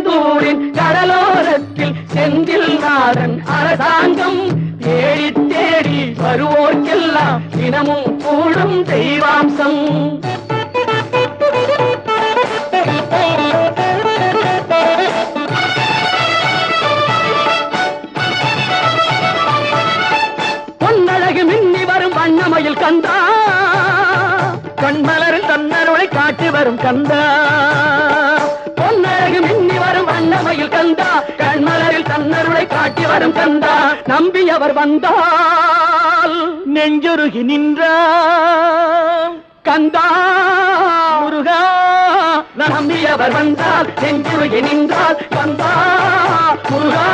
தூரின் கடலோரத்தில் செந்தில் நாதன் அரசாங்கம் தேடி தேடி வருவோர்க்கெல்லாம் தினமும் கூடும் தெய்வாம்சம். பொன்னழகு மின்னி வரும் வண்ணமயில் கந்தா, கண்மலரில் தன்னருளை காட்டி வரும் கந்தா. பொன்னழகு மின்னி வரும் வண்ணமயில் கந்தா, கண்மலரில் தன்னருளை காட்டி வரும் கந்தா. நம்பியவர் வந்தால் நெஞ்சுருகி நின்றான் கந்தா முருகா. நம்பியவர் வந்தால் நெஞ்சுருகி நின்றால் கந்தா முருகா.